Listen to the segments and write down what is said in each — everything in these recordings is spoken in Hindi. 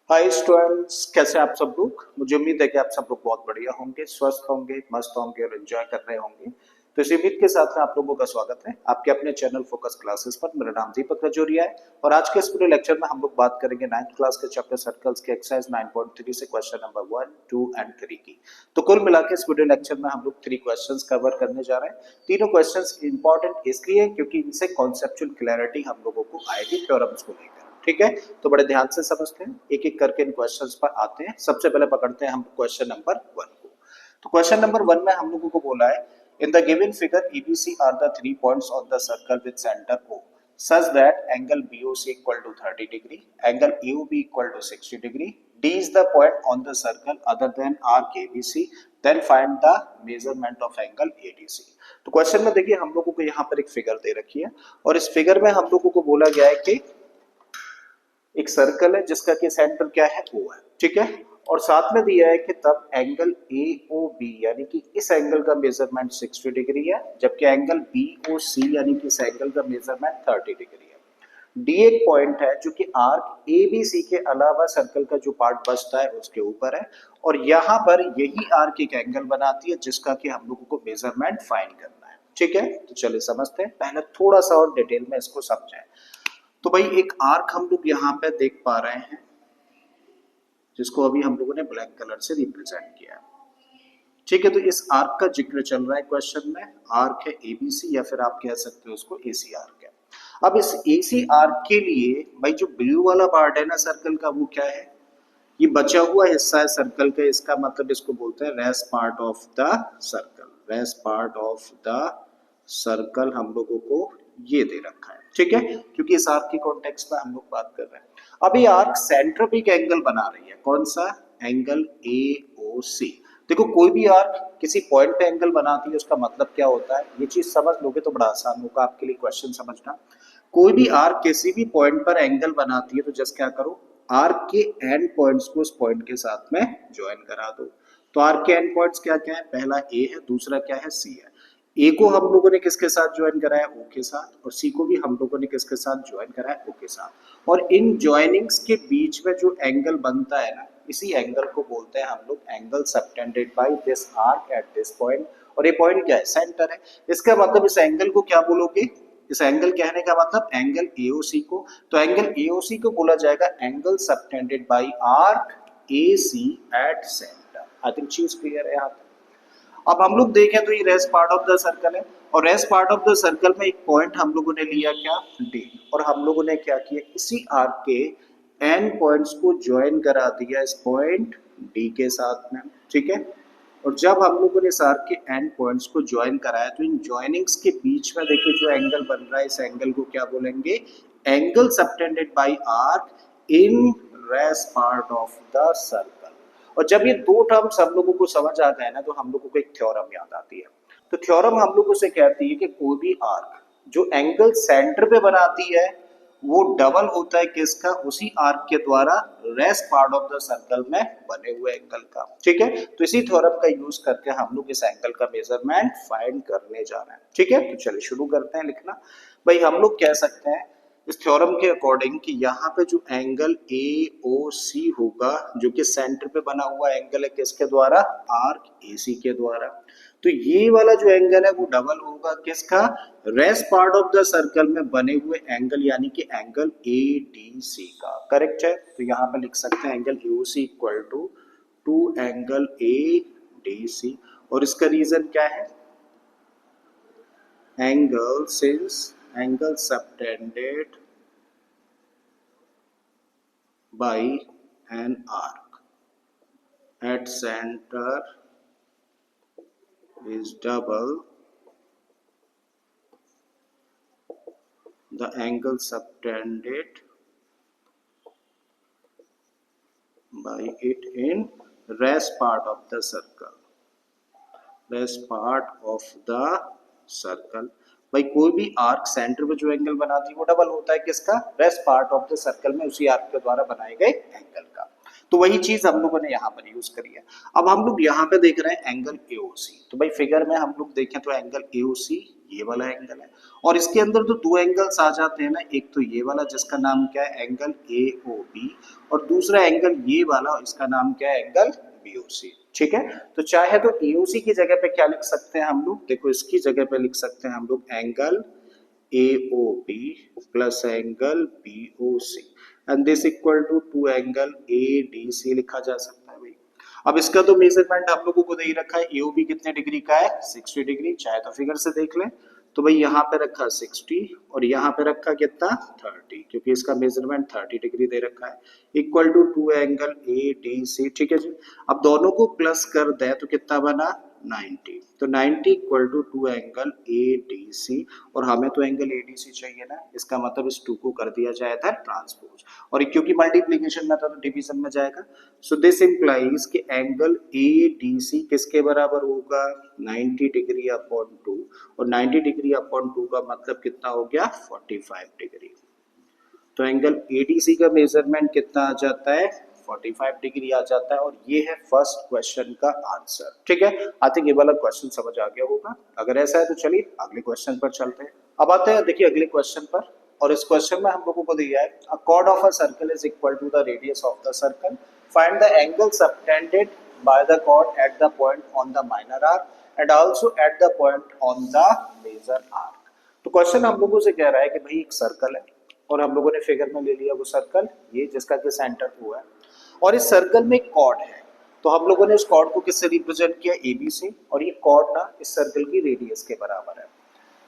हाय स्टूडेंट्स, कैसे आप सब लोग। मुझे उम्मीद है कि आप सब लोग बहुत बढ़िया होंगे, स्वस्थ होंगे, मस्त होंगे और एंजॉय कर रहे होंगे। तो इसी उम्मीद के साथ में आप लोगों का स्वागत है आपके अपने चैनल फोकस क्लासेस पर। मेरा नाम दीपक रजौरिया है और आज के इस वीडियो लेक्चर में हम लोग बात करेंगे 9th क्लास के चैप्टर सर्कल्स के एक्सरसाइज 9.3 से क्वेश्चन नंबर 1, 2 एंड 3 की। तो कुल मिला के इस वीडियो लेक्चर में हम लोग 3 क्वेश्चंस कवर करने जा रहे हैं। तीनों क्वेश्चंस इंपॉर्टेंट इसलिए क्योंकि इनसे कॉन्सेप्चुअल क्लैरिटी हम लोगों को आएगी थ्योरम्स को लेकर। ठीक है, तो बड़े ध्यान से समझते हैं, एक एक करके इन क्वेश्चंस पर आते हैं। सबसे पहले पकड़ते हैं हम क्वेश्चन नंबर 1 को। तो क्वेश्चन नंबर 1 में हम लोगों को बोला है, in the given figure ABC are the 3 points on the circle with centre O such that angle BOC equal to 30 degree, angle AOB equal to 60 degree. D is the point on the circle other than arc ABC. Then find the measurement of angle ADC. तो क्वेश्चन में देखिए हम लोगों को यहाँ पर एक फिगर दे रखी है और इस फिगर में हम लोगों को बोला गया है कि एक सर्कल है जिसका कि सेंटर क्या है, O है। ठीक है, और साथ में दिया है कि तब एंगल AOB यानी कि इस एंगल का मेजरमेंट 60 डिग्री है, जबकि एंगल BOC यानी कि इस एंगल का मेजरमेंट 30 डिग्री है। डी एक पॉइंट है जो कि आर्क ABC के अलावा सर्कल का जो पार्ट बचता है उसके ऊपर है और यहाँ पर यही आर्क एक एंगल बनाती है जिसका कि हम लोगों को मेजरमेंट फाइंड करना है। ठीक है, तो चलिए समझते हैं, पहले थोड़ा सा और डिटेल में इसको समझें। तो भाई एक आर्क हम लोग यहाँ पे देख पा रहे हैं जिसको अभी हम लोगों ने ब्लैक कलर से रिप्रेजेंट किया है। ठीक है, तो इस आर्क का जिक्र चल रहा है क्वेश्चन में। आर्क है ABC या फिर आप कह सकते हो उसको AC आर्क है। अब इस AC आर्क के लिए भाई जो ब्लू वाला पार्ट है ना सर्कल का, वो क्या है, ये बचा हुआ हिस्सा है सर्कल का। इसका मतलब इसको बोलते हैं rest part of the circle. Rest part of the circle हम लोगों को ये दे रखा है। ठीक है, क्योंकि इस आर्क के कॉन्टेक्स्ट में हम लोग बात कर रहे हैं। अब ये आर्क सेंटर पे एक एंगल बना रही है, कौन सा, एंगल AOC। देखो कोई भी आर्क किसी पॉइंट पे एंगल बनाती है, उसका मतलब क्या होता है, ये चीज समझ लोगे तो बड़ा आसान होगा आपके लिए क्वेश्चन समझना। कोई भी आर्क किसी भी पॉइंट पर एंगल बनाती है तो जस्ट क्या करो, आर्क के एंड पॉइंट्स को उस पॉइंट के साथ में ज्वाइन करा दो। तो आर्क के एंड पॉइंट्स क्या क्या है, पहला A है, दूसरा क्या है, C है। ए को हम लोगों ने किसके साथ ज्वाइन करा है, O के साथ, और सी को भी हम लोगों ने किसके साथ ज्वाइन करा है, O के साथ। और इन ज्वाइनिंग्स के बीच में जो एंगल बनता है ना, इसी एंगल को बोलते हैं हम लोग angle subtended by this arc at this point. और ये पॉइंट क्या है, सेंटर है। इसका मतलब इस एंगल को क्या बोलोगे, इस एंगल कहने का मतलब एंगल AOC को। तो एंगल AOC को बोला जाएगा angle subtended bye arc AC at centre. I think चीज क्लियर है यहाँ तक। अब हम लोग देखें तो ये rest part of the circle है और rest part of the circle में एक पॉइंट हम लोगों ने लिया क्या, D। और हम लोगों ने क्या किया, इसी आर्क के एंड पॉइंट्स को ज्वाइन करा दिया इस पॉइंट D के साथ में। ठीक है, और जब हम लोगों ने इस आर्क के एंड पॉइंट्स को ज्वाइन कराया तो इन ज्वाइनिंग्स के बीच में देखिए जो एंगल बन रहा है, इस एंगल को क्या बोलेंगे, angle subtended bye arc in rest part of the circle. और जब ये दो टर्म्स हम लोगों को समझ आ गए ना, तो हम लोगों को एक थ्योरम याद आती है। तो थ्योरम हम लोगों से कहती है कि कोई भी आर्क जो एंगल सेंटर पे बनाती है वो डबल होता है किसका, उसी आर्क के द्वारा rest part of the circle में बने हुए एंगल का। ठीक है, तो इसी थ्योरम का यूज करके हम लोग इस एंगल का मेजरमेंट फाइंड करने जा रहे हैं। ठीक है, तो चलिए शुरू करते हैं लिखना। भाई हम लोग कह सकते हैं इस थ्योरम के अकॉर्डिंग कि यहाँ पे जो एंगल AOC होगा जो कि सेंटर पे बना हुआ एंगल है, किसके द्वारा, आर्क AC के द्वारा। तो ये वाला जो एंगल है वो डबल होगा किसका, rest part of the circle में बने हुए एंगल यानी कि एंगल ADC का। करेक्ट है, तो यहाँ पे लिख सकते हैं angle AOC equal to angle ADC। और इसका रीजन क्या है, angle since angle subtended by an arc at center is double the angle subtended by it in rest part of the circle। rest part of the circle। भाई कोई भी आर्क सेंटर पे जो एंगल बनाती है वो डबल होता है किसका, rest part of the circle में उसी आर्क के द्वारा बनाए गए एंगल का। तो वही चीज हम लोगों ने यहाँ पर यूज करी है। अब हम लोग यहाँ पे देख रहे हैं एंगल AOC। तो भाई फिगर में हम लोग देखें तो एंगल AOC ये वाला एंगल है। और इसके अंदर तो दो एंगल्स आ जाते हैं ना, एक तो ये वाला जिसका नाम क्या है एंगल AOB, और दूसरा एंगल ये वाला, इसका नाम क्या है एंगल BOC। ठीक है, तो चाहे तो EOC की जगह पे क्या लिख सकते हैं हम लोग, देखो इसकी जगह पे लिख सकते हैं हम लोग angle AOB plus angle BOC and this equal to two angle ADC लिखा जा सकता है भाई। अब इसका तो मेजरमेंट आप लोगों को दे ही रखा है, EOB कितने डिग्री का है 60 डिग्री, चाहे तो फिगर से देख लें। तो भाई यहाँ पे रखा 60 और यहाँ पे रखा कितना 30, क्योंकि इसका मेजरमेंट 30 डिग्री दे रखा है, equal to two angle ADC। ठीक है जी, अब दोनों को प्लस कर दे तो कितना बना 90, तो 90 equal to two angle ADC, और हमें तो एंगल ADC चाहिए ना, इसका मतलब इस टू को कर दिया जाए था ट्रांसपोज, और क्योंकि मल्टीप्लीकेशन में था तो डिवीजन में जाएगा। सो दिस इंप्लाइज कि एंगल ADC किसके बराबर होगा 90 डिग्री अपॉन 2, और 90 डिग्री अपॉन 2 का मतलब कितना हो गया 45 डिग्री। तो एंगल ADC का मेजरमेंट कितना आ जाता है 45 डिग्री आ जाता है, और ये है फर्स्ट क्वेश्चन का आंसर। ठीक है, आई थिंक ये वाला क्वेश्चन समझ आ गया होगा। अगर ऐसा है तो चलिए अगले क्वेश्चन पर चलते हैं। अब आते हैं देखिए अगले क्वेश्चन पर, और इस क्वेश्चन में हम लोगों को दिया है a chord of a circle is equal to the radius of the circle, find the angle subtended by the chord at the point on the minor arc and also at the point on the major arc. तो क्वेश्चन हम लोगों से कह रहा है कि भाई एक सर्कल है और हम लोगों ने फिगर में ले लिया वो सर्कल, ये जिसका कि सेंटर हुआ है, और इस सर्कल में एक कॉर्ड है, तो हम लोगों ने इस कॉर्ड को किससे रिप्रेजेंट किया AB से, और ये कॉर्ड ना इस सर्कल की रेडियस के बराबर है।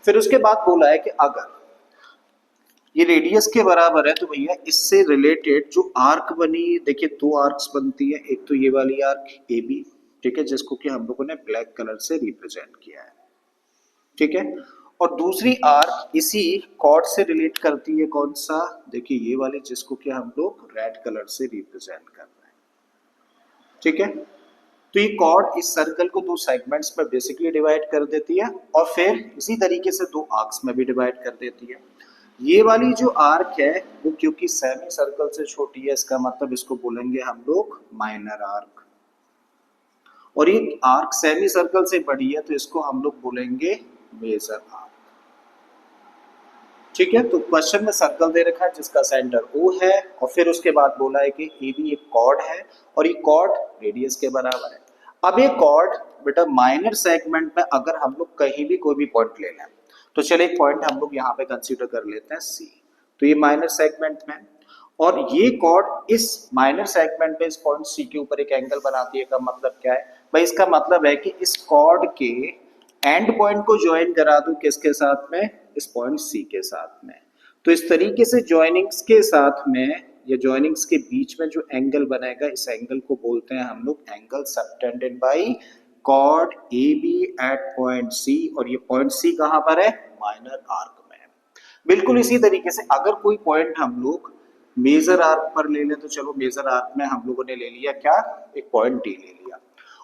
फिर उसके बाद बोला है कि अगर ये रेडियस के बराबर है तो भैया इससे रिलेटेड जो आर्क बनी, देखिए दो आर्क्स बनती है, एक तो ये वाली आर्क AB, ठीक है, जिसको कि हम लोगों ने ब्लैक कलर से रिप्रेजेंट किया है। ठीक है, और दूसरी आर्क इसी कॉर्ड से रिलेट करती है, कौन सा, देखिए ये वाली, जिसको कि हम लोग रेड कलर से रिप्रेजेंट कर रहे हैं। ठीक है, तो ये कॉर्ड इस सर्कल को दो सेगमेंट्स में बेसिकली डिवाइड कर देती है, और फिर इसी तरीके से दो आर्क्स में भी डिवाइड कर देती है। ये वाली जो आर्क है वो क्योंकि सेमी सर्कल से छोटी है, इसका मतलब इसको बोलेंगे हम लोग माइनर आर्क, और ये आर्क सेमी सर्कल से बड़ी है तो इसको हम लोग बोलेंगे मेजर आर्क। ठीक है, तो क्वेश्चन में सर्कल दे रखा है जिसका सेंटर O है, और फिर उसके बाद बोला है कि AB एक कॉर्ड है और ये कॉर्ड रेडियस के बराबर है। अब ये कॉर्ड बेटा माइनर सेगमेंट में अगर हम लोग कहीं भी कोई भी पॉइंट ले लें, तो चलिए एक पॉइंट हम लोग यहाँ पे कंसीडर कर लेते हैं C, तो ये माइनर सेगमेंट में, और ये कॉर्ड इस माइनर सेगमेंट पे इस पॉइंट C के ऊपर एक एंगल बनाती है। का मतलब क्या है भाई, इसका मतलब है कि इस कॉर्ड के एंड पॉइंट को ज्वाइन करा दूं किसके साथ में, इस पॉइंट C के साथ में। तो इस तरीके से ज्वाइनिंग्स के साथ में या ज्वाइनिंग्स के बीच में जो एंगल बनेगा, इस एंगल को बोलते हैं हम लोग angle subtended by chord AB at point C, और ये पॉइंट C कहां पर है माइनर आर्क में। बिल्कुल इसी तरीके से अगर कोई पॉइंट हम लोग मेजर आर्क पर ले लें, तो चलो मेजर आर्क में हम लोगों ने ले लिया क्या, एक पॉइंट D ले लिया,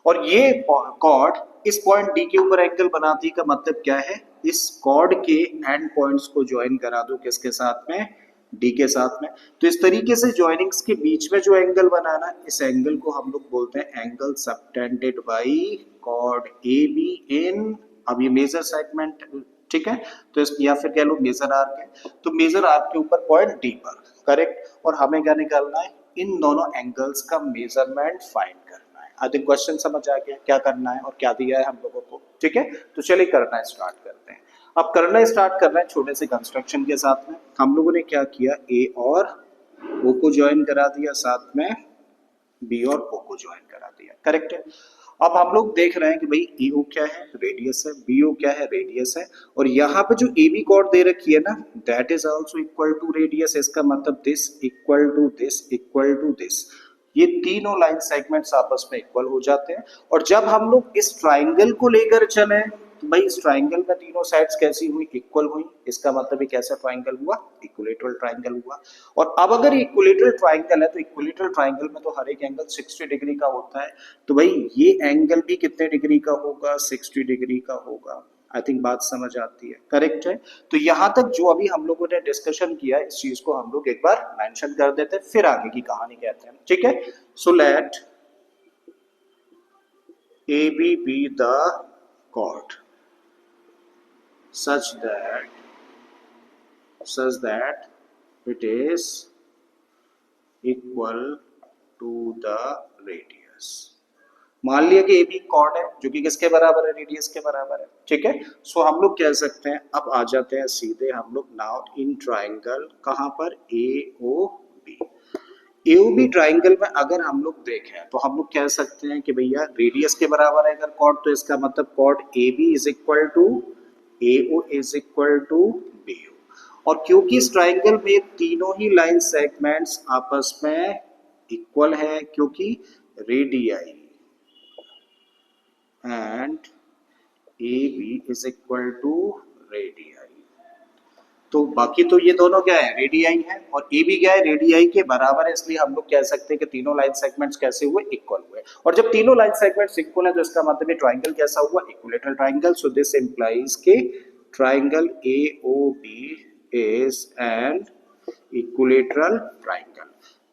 और ये कॉर्ड इस पॉइंट D के ऊपर एंगल बनाती का मतलब क्या है, इस कॉर्ड के एंड पॉइंट्स को ज्वाइन करा दो किसके साथ में, D के साथ में। तो इस तरीके से ज्वाइनिंग्स के बीच में जो एंगल बनाना, इस एंगल को हम लोग बोलते हैं angle subtended by chord AB in, अब ये मेजर सेगमेंट, ठीक है, तो इस या फिर कह लो मेजर आर्क है, तो मेजर आर्क के ऊपर पॉइंट D पर, करेक्ट, और हमें क्या निकालना है, इन दोनों एंगल्स का मेजरमेंट फाइंड करना है। आई थिंक क्वेश्चन समझ आ गया क्या करना है और क्या दिया है हम लोगों को। ठीक है, तो चलिए करना स्टार्ट करते हैं। अब करना स्टार्ट कर रहे हैं छोटे से कंस्ट्रक्शन के साथ में। हम लोगों ने क्या किया, ए और ओ को ज्वाइन करा दिया, साथ में बी और ओ को ज्वाइन करा दिया, करेक्ट है। अब हम लोग देख रहे हैं कि भाई EO क्या है रेडियस है, BO क्या है रेडियस है, और यहाँ पे जो AB कॉर्ड दे रखी है ना, that is also equal to radius, इसका मतलब this equal to this equal to this, ये तीनों लाइन सेगमेंट्स आपस में इक्वल हो जाते हैं। और जब हम लोग इस ट्राइंगल को लेकर चले, तो भाई इस ट्राइंगल में तीनों साइड्स कैसी हुई, इक्वल हुई, इसका मतलब ये कैसा ट्राइंगल हुआ, इक्विलेटरल ट्राइंगल हुआ। और अब अगर इक्विलेटरल ट्राइंगल है तो इक्विलेटरल ट्राइंगल में तो हर एक एंगल 60 डिग्री का होता है, तो भाई ये एंगल भी कितने डिग्री का होगा, 60 डिग्री का होगा। आई थिंक बात समझ आती है, करेक्ट है। तो यहां तक जो अभी हम लोगों ने डिस्कशन किया, इस चीज को हम लोग एक बार मेंशन कर देते हैं, फिर आगे की कहानी कहते हैं। ठीक है, so let AB be the chord, such that it is equal to the radius। मान लिया कि ए बी कॉर्ड है जो कि किसके बराबर है, रेडियस के बराबर है, ठीक है। सो हम लोग कह सकते हैं, अब आ जाते हैं सीधे हम लोग नाउ इन ट्राइंगल, कहां पर, ए ओ बी। ए ओ बी ट्राइंगल में अगर हम लोग देखें तो हम लोग कह सकते हैं कि भैया रेडियस के बराबर है अगर कॉर्ड, तो इसका मतलब chord A B is equal to A O is equal to B O. और क्योंकि इस ट्राइंगल में तीनों ही लाइन सेगमेंट्स आपस में इक्वल है, क्योंकि radii and A B is equal to radii, तो बाकी तो ये दोनों क्या है, रेडियाई है, और ए बी क्या है, रेडियाई के बराबर है, इसलिए हम लोग कह सकते हैं कि तीनों लाइन सेगमेंट्स कैसे हुए, इक्वल हुए। और जब तीनों लाइन सेगमेंट्स इक्वल है तो इसका मतलब ये ट्राइंगल कैसा हुआ, equilateral triangle. So this implies के triangle A O B is an equilateral triangle।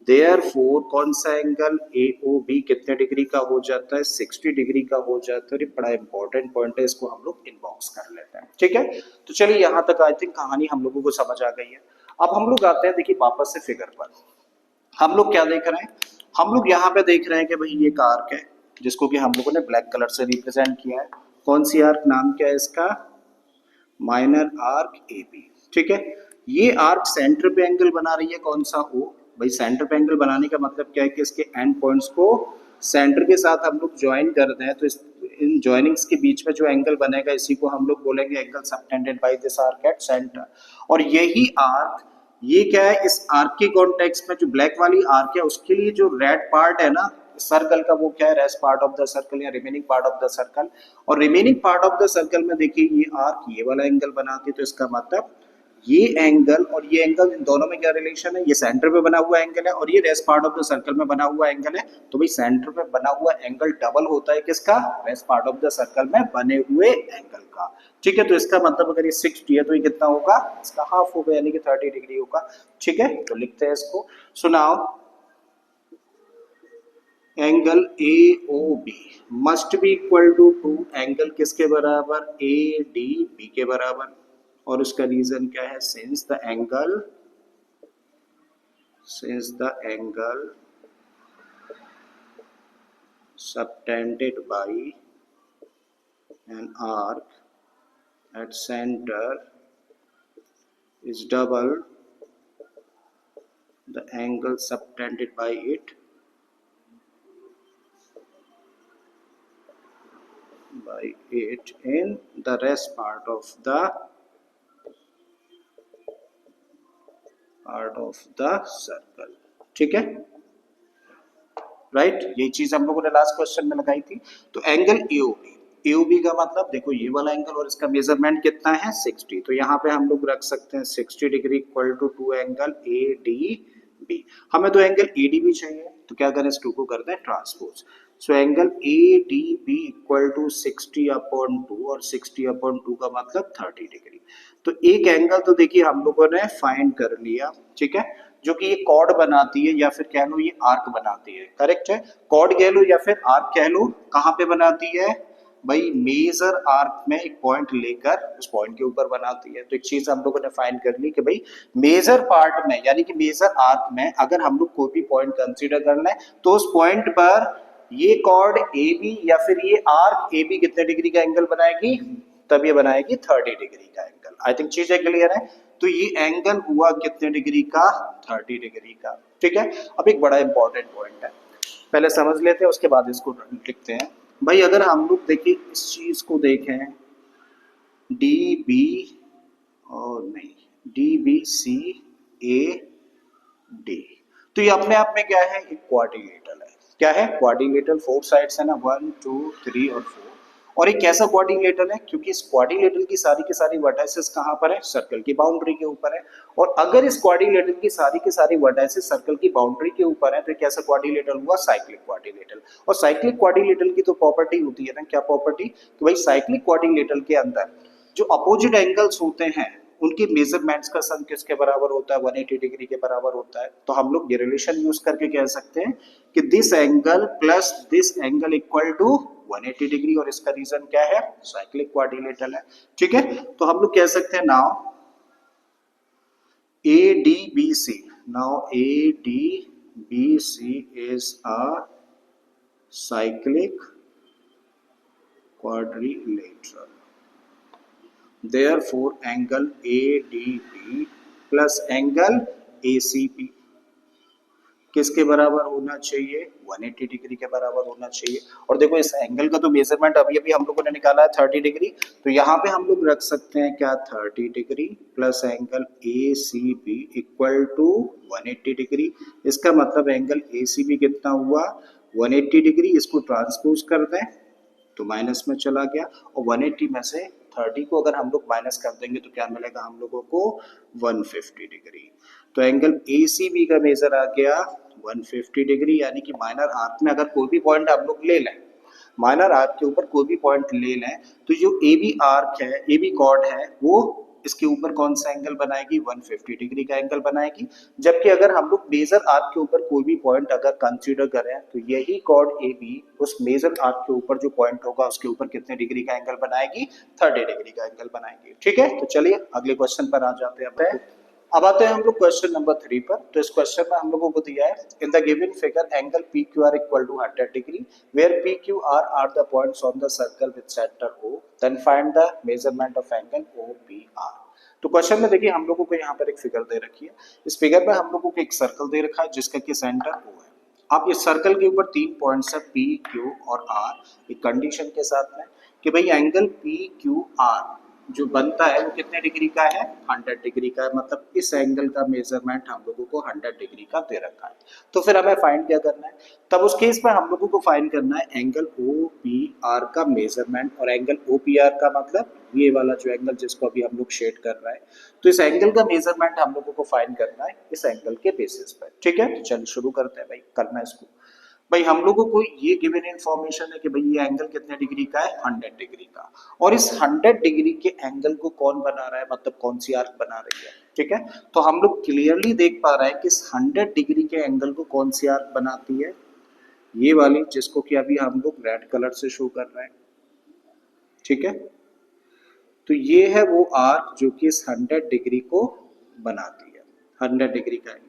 Therefore कौन सा एंगल AOB कितने डिग्री का हो जाता है, 60 डिग्री का हो जाता है। ये बड़ा इंपॉर्टेंट पॉइंट है, इसको हम लोग इनबॉक्स कर लेते हैं, ठीक है। तो चलिए यहाँ तक आई थिंक कहानी हम लोगों को समझ आ गई है। अब हम लोग आते हैं, देखिए वापस से फिगर पर। हम लोग क्या देख रहे हैं, हम लोग यहाँ पे देख रहे हैं कि भाई ये एक आर्क है जिसको कि हम लोगों ने ब्लैक कलर से रिप्रेजेंट किया है। कौन सी आर्क, नाम क्या है इसका, माइनर आर्क ए बी, ठीक है। ये आर्क सेंटर पे एंगल बना रही है, कौन सा, ओ। भाई सेंटर पे एंगल बनाने का मतलब क्या है कि इसके एंड पॉइंट्स को सेंटर के साथ हम लोग ज्वाइन कर दें, तो इन ज्वाइनिंग्स के बीच में जो एंगल बनेगा इसी को हम लोग बोलेंगे angle subtended by this arc at centre. और यही आर्क, ये क्या है, इस आर्क के कॉन्टेक्स्ट में जो ब्लैक वाली आर्क है उसके लिए जो रेड पार्ट है ना सर्कल का, वो क्या है, rest part of the circle या remaining part of the circle. और remaining part of the circle में देखिए ये आर्क ये वाला एंगल बनाती है, तो इसका मतलब ये एंगल और ये एंगल, इन दोनों में क्या रिलेशन है, ये सेंटर पे बना हुआ एंगल है और ये rest part of the circle में बना हुआ एंगल है। तो भाई सेंटर पे बना हुआ एंगल डबल होता है किसका, rest part of the circle में बने हुए एंगल का, ठीक है। तो इसका मतलब अगर ये 60 है तो ये कितना होगा, इसका हाफ होगा, यानी कि 30 डिग्री होगा, ठीक है। तो लिखते हैं इसको। So now angle A O B must be equal to angle किसके बराबर, ए डी बी के बराबर। और उसका रीजन क्या है, since the angle subtended bye an arc at centre is double the angle subtended bye it in the rest part of the circle, ठीक है, राइट। ये चीज हम लोगों ने लास्ट क्वेश्चन में लगाई थी। तो एंगल एओबी का मतलब देखो ये वाला एंगल और इसका मेजरमेंट कितना है, 60। तो यहाँ पे हम लोग रख सकते हैं 60 degree equal to angle A D B. हमें तो एंगल ए डी बी चाहिए, तो क्या करें, इस टू को कर दें transpose. So angle A D B equal to 60/2 और 60/2 का मतलब 30 डिग्री। तो एक एंगल तो देखिए हम लोगों ने फाइंड कर लिया, ठीक है, जो कि ये कॉर्ड बनाती है या फिर कह लो ये आर्क बनाती है, करेक्ट है। कॉर्ड कह लो या फिर आर्क कह लो, कहाँ पे बनाती है भाई, मेजर आर्क में एक पॉइंट लेकर उस पॉइंट के ऊपर बनाती है। तो एक चीज हम लोगों ने फाइंड कर ली कि भाई मेजर पार्ट में यानी कि मेजर आर्क में अगर हम लोग कोई भी पॉइंट कंसीडर कर लें तो उस पॉइंट पर ये कॉर्ड ए बी या फिर ये आर्क ए बी कितने डिग्री का एंगल बनाएगी, तब ये बनाएगी 30 डिग्री का एंगल। आई थिंक चीजें क्लियर है। तो ये एंगल हुआ कितने डिग्री का, 30 डिग्री का, ठीक है। अब एक बड़ा इंपॉर्टेंट पॉइंट है, पहले समझ लेते हैं उसके बाद इसको लिखते हैं। भाई अगर हम लोग देखिए इस चीज को देखें, डी बी और नहीं D B C A D, तो ये अपने आप में क्या है, एक क्वाड्रिलेटरल है। क्या है, क्वाड्रिलेटरल, 4 साइड्स है ना, 1 2 3 और 4। और एक कैसा क्वाड्रिलेटरल है, क्योंकि इस क्वाड्रिलेटरल की सारी वर्टाइसेस कहाँ पर है, सर्कल की बाउंड्री के ऊपर है। और अगर इस क्वाड्रिलेटरल की सारी वर्टाइसेस सर्कल की बाउंड्री के ऊपर है तो कैसा क्वाड्रिलेटरल हुआ, साइक्लिक क्वाड्रिलेटरल। और साइक्लिक क्वाड्रिलेटरल की तो प्रॉपर्टी होती है ना, क्या प्रॉपर्टी, कि भाई साइक्लिक क्वाड्रिलेटरल के अंदर जो अपोजिट एंगल्स होते हैं उनके मेजरमेंट्स का सम किसके बराबर होता है, 180 डिग्री के बराबर होता है। तो हम लोग ये रिलेशन यूज करके कह सकते हैं कि this angle plus this angle equal to 180 degree और इसका रीजन क्या है, साइक्लिक क्वाड्रिलेटरल है। ठीक है, तो हम लोग कह सकते हैं now ADBC, now ADBC is a cyclic quadrilateral. Therefore, angle ADB plus angle ACB किसके बराबर होना चाहिए, 180 डिग्री के बराबर होना चाहिए। और देखो इस एंगल का तो मेजरमेंट अभी अभी हम लोगों ने निकाला है 30 डिग्री, तो यहाँ पे हम लोग रख सकते हैं क्या, 30 degree plus angle ACB equal to 180 degree. इसका मतलब एंगल ACB कितना हुआ, 180 डिग्री। इसको ट्रांसपोज कर दें तो माइनस में चला गया, और 180 में से 30 को अगर हम लोग माइनस कर देंगे तो क्या मिलेगा हम लोगों को, 150 डिग्री। तो एंगल ACB का मेजर आ गया 150 डिग्री, यानी कि माइनर आर्क में अगर कोई भी पॉइंट हम लोग ले लें, माइनर आर्क के ऊपर कोई भी पॉइंट ले लें, तो जो AB आर्क है, AB कॉर्ड है, वो इसके ऊपर कौन सा एंगल बनाएगी, 150 डिग्री का एंगल बनाएगी। जबकि अगर हम लोग मेजर आर्क के ऊपर कोई भी पॉइंट अगर कंसीडर करें तो यही कॉर्ड AB उस मेजर आर्क के ऊपर जो पॉइंट होगा उसके ऊपर कितने डिग्री का एंगल बनाएगी, 30 डिग्री का एंगल बनाएगी। ठीक है, तो चलिए अगले क्वेश्चन पर आ जाते हैं। अब आते हैं हम लोग क्वेश्चन नंबर 3 पर। तो इस क्वेश्चन में हम लोगों को दिया है, in the given figure angle PQR equal to 100 degree where PQR are the points on the circle with centre O, then find the measurement of angle OPR। तो क्वेश्चन में देखिए हम लोगों को यहाँ पर एक फिगर दे रखी है। इस फिगर में हम लोगों को एक सर्कल दे रखा है जिसका कि सेंटर O है। अब इस सर्कल के ऊपर 3 पॉइंट्स है P, Q और R, एक कंडीशन के साथ में कि भाई एंगल PQR जो बनता है वो कितने डिग्री का है, 100 डिग्री का है। मतलब इस एंगल का मेजरमेंट हम लोगों को 100 डिग्री का दे रखा है। तो फिर हमें फाइंड क्या करना है, तब उस केस में हम लोगों को फाइंड करना है एंगल OPR का मेजरमेंट। और एंगल OPR का मतलब ये वाला जो एंगल जिसको अभी हम लोग शेड कर रहे हैं, तो इस एंगल का मेजरमेंट हम लोगों को फाइंड करना है इस एंगल के बेसिस पर। ठीक है, तो चलिए शुरू करते हैं भाई करना है इसको। भाई हम लोगों को ये गिवन इंफॉर्मेशन है कि भाई ये एंगल कितने डिग्री का है, 100 डिग्री का। और इस 100 डिग्री के एंगल को कौन बना रहा है, मतलब कौन सी आर्क बना रही है। ठीक है, तो हम लोग क्लियरली देख पा रहे हैं कि इस 100 डिग्री के एंगल को कौन सी आर्क बनाती है, ये वाली, जिसको कि अभी हम लोग रेड कलर से शो कर रहे हैं। ठीक है, तो ये है वो आर्क जो कि इस 100 डिग्री को बनाती है, 100 डिग्री का एंगल।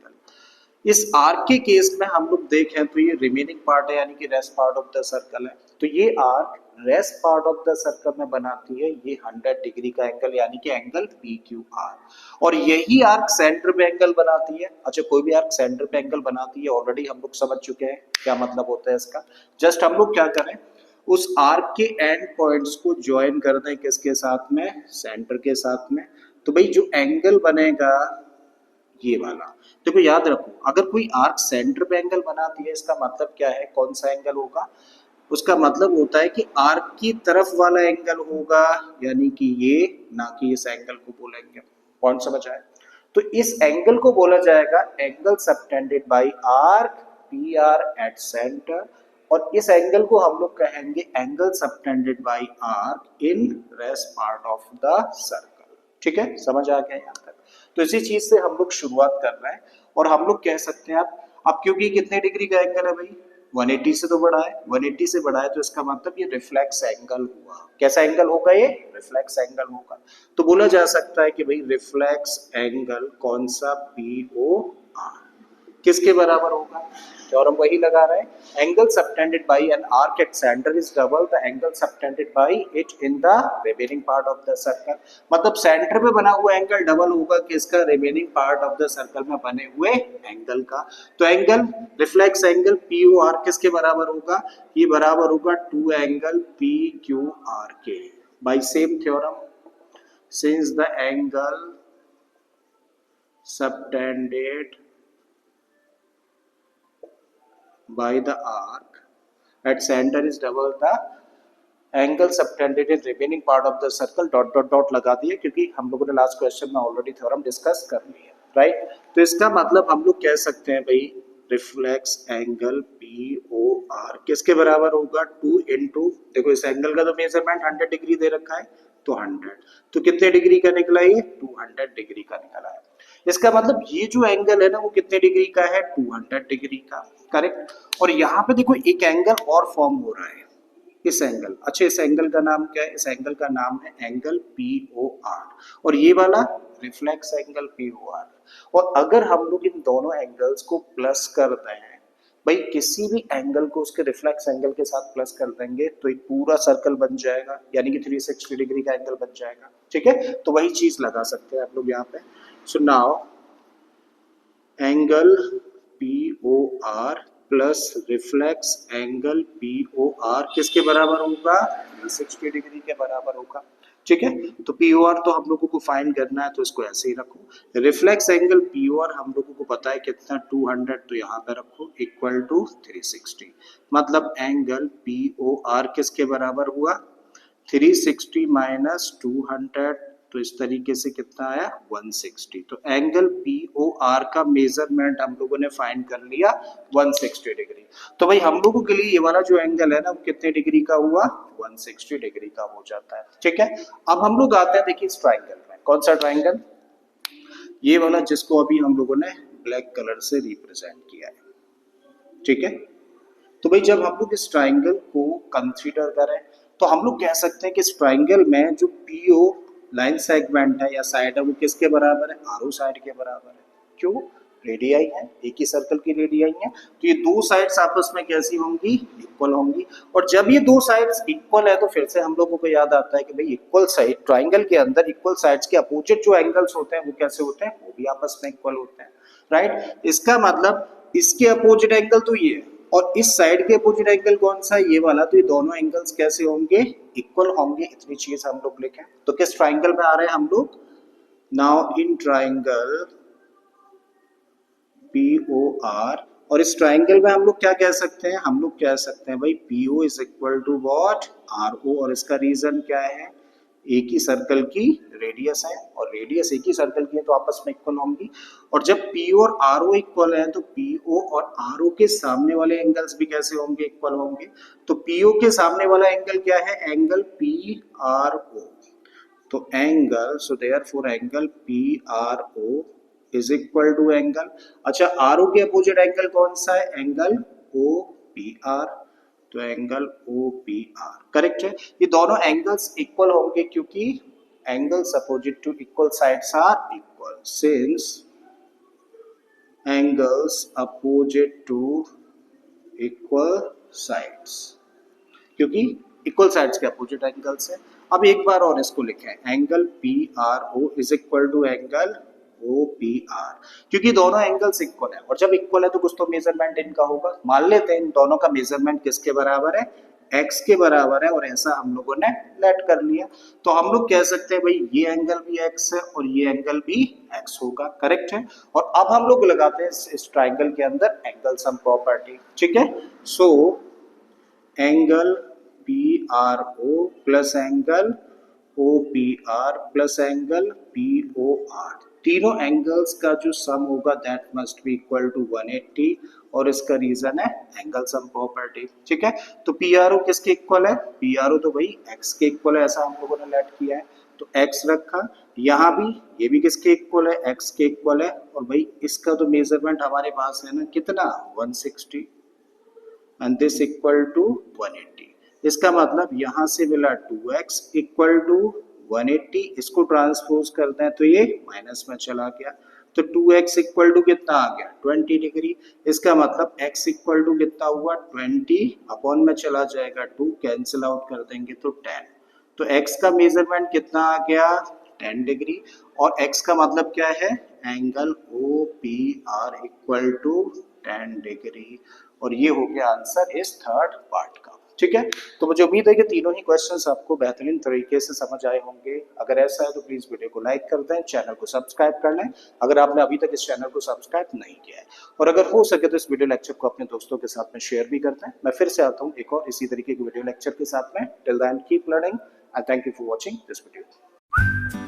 इस आर्क के केस में हम लोग देखें तो ये रिमेनिंग पार्ट है, यानी कि rest part of the circle है। तो ये arc rest part of the circle में बनाती है ये 100 डिग्री का एंगल, यानी कि एंगल PQR। और यही आर्क सेंटर पे एंगल बनाती है। अच्छा, कोई भी आर्क सेंटर पे एंगल बनाती है, ऑलरेडी हम लोग समझ चुके हैं क्या मतलब होता है इसका। जस्ट हम लोग क्या करें, उस आर्क के एंड पॉइंट्स को ज्वाइन कर दें किसके साथ में, सेंटर के साथ में। तो भाई जो एंगल बनेगा ये वाला, देखो याद रखो, अगर कोई आर्क सेंटर पे एंगल बनाती है इसका मतलब क्या है, कौन सा एंगल होगा, उसका मतलब होता है कि आर्क की तरफ वाला एंगल होगा, यानी कि ये, ना कि इस एंगल को बोलेंगे। पॉइंट समझ आए। तो इस एंगल को बोला जाएगा angle subtended bye arc PR at centre, और इस एंगल को हम लोग कहेंगे angle subtended bye arc in rest part of the circle. ठीक है, समझ आ गया यहाँ तक। तो इसी चीज से हम लोग शुरुआत कर रहे हैं, और हम लोग कह सकते हैं अब क्योंकि कितने डिग्री का एंगल है भाई, 180 से तो बड़ा है, 180 से बड़ा है, तो इसका मतलब ये रिफ्लेक्स एंगल हुआ। कैसा एंगल होगा ये, रिफ्लेक्स एंगल होगा। तो बोला जा सकता है कि भाई रिफ्लेक्स एंगल कौन सा, POR किसके बराबर होगा, थ्योरम वही लगा रहे हैं, angle subtended bye an arc at centre is double the angle subtended bye it in the remaining part of the circle. मतलब सेंटर पे बना हुआ एंगल डबल होगा किसका, remaining part of the circle में बने हुए एंगल का। तो एंगल रिफ्लेक्स एंगल POR किसके बराबर होगा, ये बराबर होगा 2 एंगल PQR के, by same theorem, since the angle subtended by the arc at center is double the angle subtended in remaining part of the circle dot dot dot लगा दिए, क्योंकि हम लोगों ने लास्ट क्वेश्चन में ऑलरेडी थ्योरम डिस्कस कर लिया है, राइट। तो इसका मतलब हम लोग कह सकते हैं भाई रिफ्लेक्स एंगल POR किसके बराबर होगा, 2 इंटू, देखो इस एंगल का तो मेजरमेंट 100 डिग्री दे रखा है, तो 100, तो कितने डिग्री का निकला ये, 200 डिग्री का निकला है। इसका मतलब ये जो एंगल है ना वो कितने डिग्री का है, 200 डिग्री का, करेक्ट। और यहाँ पे देखो एक एंगल और फॉर्म हो रहा है, इस एंगल, अच्छा इस एंगल का नाम क्या है? इस एंगल का नाम है एंगल POR, और ये वाला रिफ्लेक्स एंगल POR। और अगर हम लोग इन दोनों एंगल्स को प्लस कर दें, भाई किसी भी एंगल को उसके रिफ्लेक्स एंगल के साथ प्लस कर देंगे तो एक पूरा सर्कल बन जाएगा, यानी कि 360 डिग्री का एंगल बन जाएगा। ठीक है, तो वही चीज लगा सकते हैं आप लोग यहाँ पे। सो now angle POR plus reflex angle POR किसके बराबर होगा? 360 डिग्री के बराबर होगा। ठीक है, तो POR तो हम लोगों को फाइंड करना है, तो इसको ऐसे ही रखो। रिफ्लेक्स एंगल POR हम लोगों को पता है कितना, 200, तो यहाँ पे रखो इक्वल टू 360। मतलब एंगल POR किसके बराबर हुआ? 360 माइनस 200, तो इस तरीके से कितना आया? 160। तो एंगल POR का मेजरमेंट हम लोगों ने फाइंड कर लिया 160 डिग्री। तो भाई हम लोगों के लिए ये वाला जो एंगल है ना, वो कितने डिग्री का हुआ? 160 डिग्री का हो जाता है। ठीक है, अब हम लोग आते हैं देखिए इस ट्राइंगल में। कौन सा ट्राइंगल? ये वाला जिसको अभी हम लोगों ने ब्लैक कलर से रिप्रेजेंट किया है। ठीक है, तो भाई जब हम लोग इस ट्राइंगल को कंसीडर करें तो हम लोग कह सकते हैं कि इस ट्राइंगल में जो PO लाइन सेगमेंट है या साइड है वो किसके बराबर है? RO साइड के बराबर है। क्यों? रेडियाई है, एक ही सर्कल की रेडियाई है, तो ये दो साइड्स आपस में कैसी होंगी? इक्वल होंगी। और जब ये दो साइड्स इक्वल है तो फिर से हम लोगों को याद आता है कि भाई इक्वल साइड ट्राइंगल के अंदर इक्वल साइड्स के अपोजिट जो एंगल्स होते हैं वो कैसे होते हैं? वो भी आपस में इक्वल होते हैं। राइट, इसका मतलब इसके अपोजिट एंगल तो ये है, और इस साइड के अपोजिट एंगल कौन सा है? ये वाला। तो ये दोनों एंगल्स कैसे होंगे? इक्वल होंगे। इतनी चीज हम लोग लिखें। तो किस ट्राइंगल में आ रहे हैं हम लोग? नाउ इन ट्राइंगल POR, और इस ट्राइंगल में हम लोग क्या कह सकते हैं? हम लोग कह सकते हैं भाई PO is equal to what? RO। और इसका रीजन क्या है? एक ही सर्कल की रेडियस है, और रेडियस एक ही सर्कल की है तो आपस में इक्वल होंगी। और जब PO और RO इक्वल है तो PO और RO के सामने वाले एंगल्स भी कैसे होंगे? इक्वल होंगे। तो PO के सामने वाला एंगल क्या है? Angle PRO। तो angle, so therefore angle PRO is equal to angle, अच्छा RO के अपोजिट एंगल कौन सा है? Angle OPR। तो एंगल OPR करेक्ट है। ये दोनों एंगल्स इक्वल होंगे क्योंकि angles opposite to equal sides are equal. Since angles opposite to equal sides, क्योंकि इक्वल साइड्स के अपोजिट एंगल्स है। अब एक बार और इसको लिखें, angle PRO is equal to angle OPR, क्योंकि दोनों एंगल्स इक्वल है, और जब इक्वल है तो कुछ तो मेजरमेंट इनका होगा। मान लेते हैं इन दोनों का मेजरमेंट किसके बराबर है? x के बराबर है, और ऐसा हम लोगों ने लेट कर लिया। तो हम लोग कह सकते हैं भाई ये एंगल भी x है और ये एंगल भी x होगा। करेक्ट है। और अब हम लोग लगाते हैं इस ट्राइंगल के अंदर एंगल सम प्रॉपर्टी। ठीक है, so angle PRO plus angle OPR plus angle POR, तीनों एंगल्स का जो सम होगा that must be equal to 180, और इसका रीजन है एंगल सम प्रॉपर्टी। ठीक है, तो PRO किसके इक्वल है? PRO तो भाई x के इक्वल है, ऐसा हम लोगों ने लेट किया है, तो x रखा। यहाँ भी ये भी किसके इक्वल है? x के इक्वल है। और भाई इसका तो मेजरमेंट हमारे पास है ना, कितना? 160, and this equal to 180। इसका मतलब यहाँ से मिला 2x इक्वल टू 180, इसको ट्रांसपोज करते हैं तो ये माइनस में चला गया, तो 2x इक्वल टू कितना आ गया? 20 डिग्री। इसका मतलब x इक्वल टू कितना हुआ? 20, अपॉन में चला जाएगा 2, कैंसिल आउट कर देंगे तो 10। तो x का मेजरमेंट कितना आ गया? 10 डिग्री। और x का मतलब क्या है? Angle OPR equal to 10 degree. और ये हो गया आंसर इस थर्ड पार्ट का। ठीक है, तो मुझे उम्मीद है कि तीनों ही क्वेश्चंस आपको बेहतरीन तरीके से समझ आए होंगे। अगर ऐसा है तो प्लीज वीडियो को लाइक कर दें, चैनल को सब्सक्राइब कर लें अगर आपने अभी तक इस चैनल को सब्सक्राइब नहीं किया है, और अगर हो सके तो इस वीडियो लेक्चर को अपने दोस्तों के साथ में शेयर भी करते हैं। मैं फिर से आता हूँ एक और इसी तरीके के वीडियो लेक्चर के साथ में। Till then keep learning and thank you for watching this video.